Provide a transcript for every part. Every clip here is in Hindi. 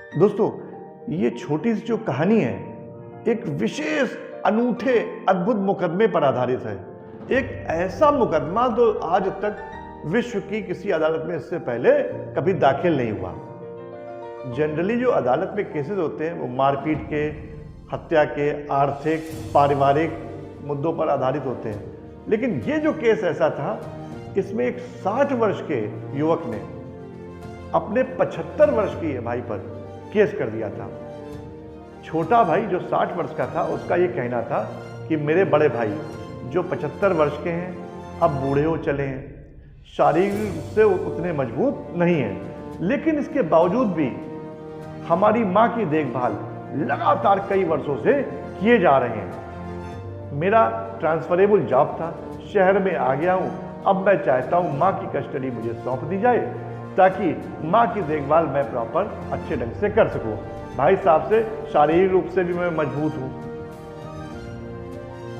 दोस्तों, ये छोटी सी जो कहानी है एक विशेष अनूठे अद्भुत मुकदमे पर आधारित है। एक ऐसा मुकदमा जो आज तक विश्व की किसी अदालत में इससे पहले कभी दाखिल नहीं हुआ। जनरली जो अदालत में केसेस होते हैं वो मारपीट के, हत्या के, आर्थिक, पारिवारिक मुद्दों पर आधारित होते हैं, लेकिन ये जो केस ऐसा था, इसमें एक 60 वर्ष के युवक ने अपने 75 वर्ष के भाई पर केस कर दिया था। छोटा भाई जो 60 वर्ष का था, उसका ये कहना था कि मेरे बड़े भाई जो 75 वर्ष के हैं, अब बूढ़े हो चले हैं, शारीरिक रूप से उतने मजबूत नहीं हैं, लेकिन इसके बावजूद भी हमारी माँ की देखभाल लगातार कई वर्षों से किए जा रहे हैं। मेरा ट्रांसफरेबल जॉब था, शहर में आ गया हूँ, अब मैं चाहता हूँ माँ की कस्टडी मुझे सौंप दी जाए ताकि माँ की देखभाल मैं प्रॉपर अच्छे ढंग से कर सकूँ। भाई साहब से शारीरिक रूप से भी मैं मजबूत हूँ।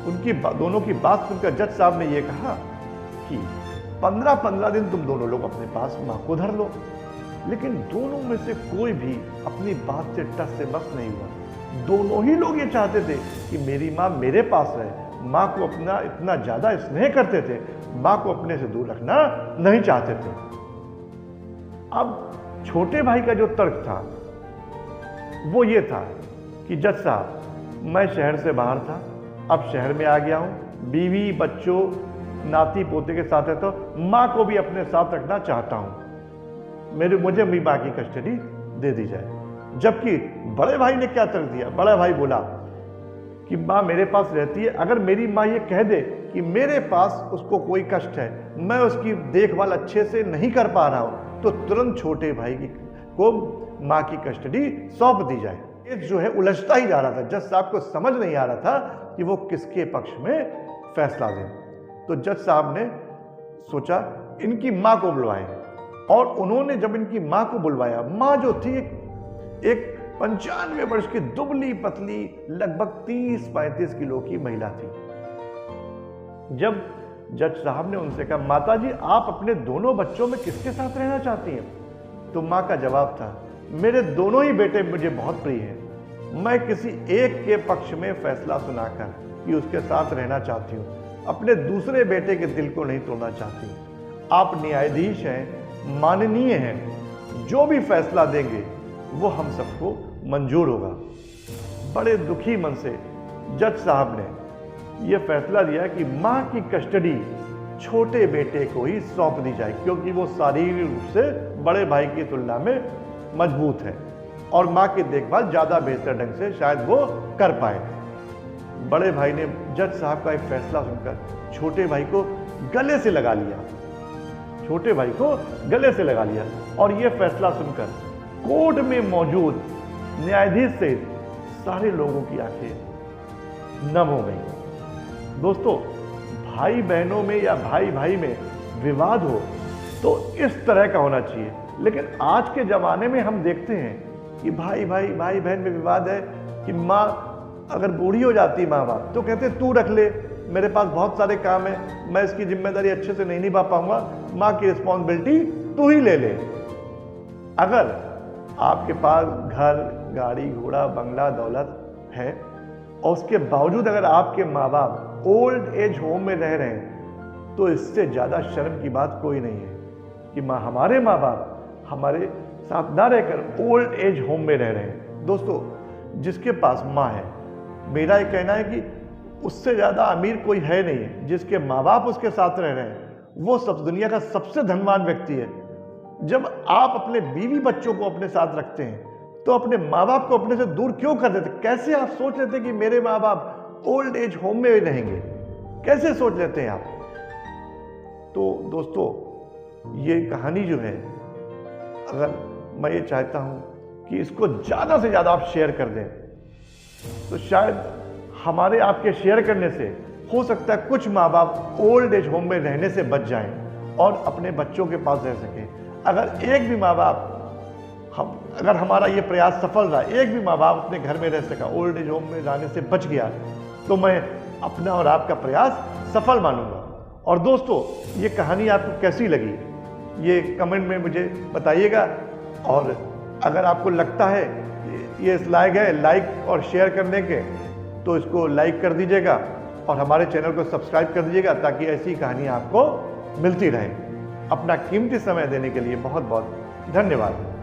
उनकी दोनों की बात सुनकर जज साहब ने यह कहा कि 15-15 दिन तुम दोनों लोग अपने पास माँ को धर लो, लेकिन दोनों में से कोई भी अपनी बात से टस से बस नहीं हुआ। दोनों ही लोग ये चाहते थे कि मेरी माँ मेरे पास रहे। माँ को अपना इतना ज्यादा स्नेह करते थे, माँ को अपने से दूर रखना नहीं चाहते थे। अब छोटे भाई का जो तर्क था वो ये था कि जज साहब, मैं शहर से बाहर था, अब शहर में आ गया हूं, बीवी बच्चों नाती पोते के साथ है, तो माँ को भी अपने साथ रखना चाहता हूं, मुझे मेरी माँ की कस्टडी दे दी जाए। जबकि बड़े भाई ने क्या तर्क दिया? बड़ा भाई बोला कि माँ मेरे पास रहती है, अगर मेरी माँ ये कह दे कि मेरे पास उसको कोई कष्ट है, मैं उसकी देखभाल अच्छे से नहीं कर पा रहा हूं, तो तुरंत छोटे भाई को माँ की कस्टडी सौंप दी जाए। ये जो है उलझता ही जा रहा था। जज साहब को समझ नहीं आ रहा था कि वो किसके पक्ष में फैसला दें। तो जज साहब ने सोचा इनकी माँ को बुलवाएं, और उन्होंने जब इनकी माँ को बुलवाया, माँ जो थी एक 95 वर्ष की दुबली पतली लगभग 30-35 किलो की महिला थी। जब जज साहब ने उनसे कहा, माता जी आप अपने दोनों बच्चों में किसके साथ रहना चाहती हैं? तो माँ का जवाब था, मेरे दोनों ही बेटे मुझे बहुत प्रिय हैं, मैं किसी एक के पक्ष में फैसला सुनाकर कि उसके साथ रहना चाहती हूँ, अपने दूसरे बेटे के दिल को नहीं तोड़ना चाहती। आप न्यायाधीश हैं, माननीय हैं, जो भी फैसला देंगे वो हम सबको मंजूर होगा। बड़े दुखी मन से जज साहब ने यह फैसला दिया कि माँ की कस्टडी छोटे बेटे को ही सौंप दी जाए, क्योंकि वो शारीरिक रूप से बड़े भाई की तुलना में मजबूत है और माँ की देखभाल ज्यादा बेहतर ढंग से शायद वो कर पाए। बड़े भाई ने जज साहब का एक फैसला सुनकर छोटे भाई को गले से लगा लिया, छोटे भाई को गले से लगा लिया, और यह फैसला सुनकर कोर्ट में मौजूद न्यायाधीश से सारे लोगों की आंखें नम हो गई। दोस्तों, भाई बहनों में या भाई भाई में विवाद हो तो इस तरह का होना चाहिए, लेकिन आज के जमाने में हम देखते हैं कि भाई बहन में विवाद है कि माँ अगर बूढ़ी हो जाती माँ बाप तो कहते तू रख ले, मेरे पास बहुत सारे काम है, मैं इसकी जिम्मेदारी अच्छे से नहीं निभा पाऊंगा, माँ की रिस्पॉन्सिबिलिटी तू ही ले ले। अगर आपके पास घर, गाड़ी, घोड़ा, बंगला, दौलत है और उसके बावजूद अगर आपके माँ बाप ओल्ड एज होम में रह रहे हैं, तो इससे ज्यादा शर्म की बात कोई नहीं है कि हमारे माँ बाप हमारे साथ ना रहकर ओल्ड एज होम में रह रहे हैं। दोस्तों, जिसके पास माँ है, मेरा ये कहना है कि उससे ज्यादा अमीर कोई है नहीं है। जिसके माँ बाप उसके साथ रह रहे हैं वो सब दुनिया का सबसे धनवान व्यक्ति है। जब आप अपने बीवी बच्चों को अपने साथ रखते हैं तो अपने माँ बाप को अपने से दूर क्यों कर देते? कैसे आप सोच लेते कि मेरे माँ बाप ओल्ड एज होम में रहेंगे? कैसे सोच लेते हैं आप? तो दोस्तों, ये कहानी जो है, अगर मैं ये चाहता हूं कि इसको ज्यादा से ज्यादा आप शेयर कर दें, तो शायद हमारे आपके शेयर करने से हो सकता है कुछ माँ बाप ओल्ड एज होम में रहने से बच जाएं और अपने बच्चों के पास रह सकें। अगर एक भी माँ बाप अगर हमारा ये प्रयास सफल रहा, एक भी माँ बाप अपने घर में रह सका, ओल्ड एज होम में रहने से बच गया, तो मैं अपना और आपका प्रयास सफल मानूंगा। और दोस्तों, ये कहानी आपको कैसी लगी ये कमेंट में मुझे बताइएगा, और अगर आपको लगता है ये इस लायक है लाइक और शेयर करने के, तो इसको लाइक कर दीजिएगा और हमारे चैनल को सब्सक्राइब कर दीजिएगा ताकि ऐसी कहानियाँ आपको मिलती रहे। अपना कीमती समय देने के लिए बहुत बहुत धन्यवाद।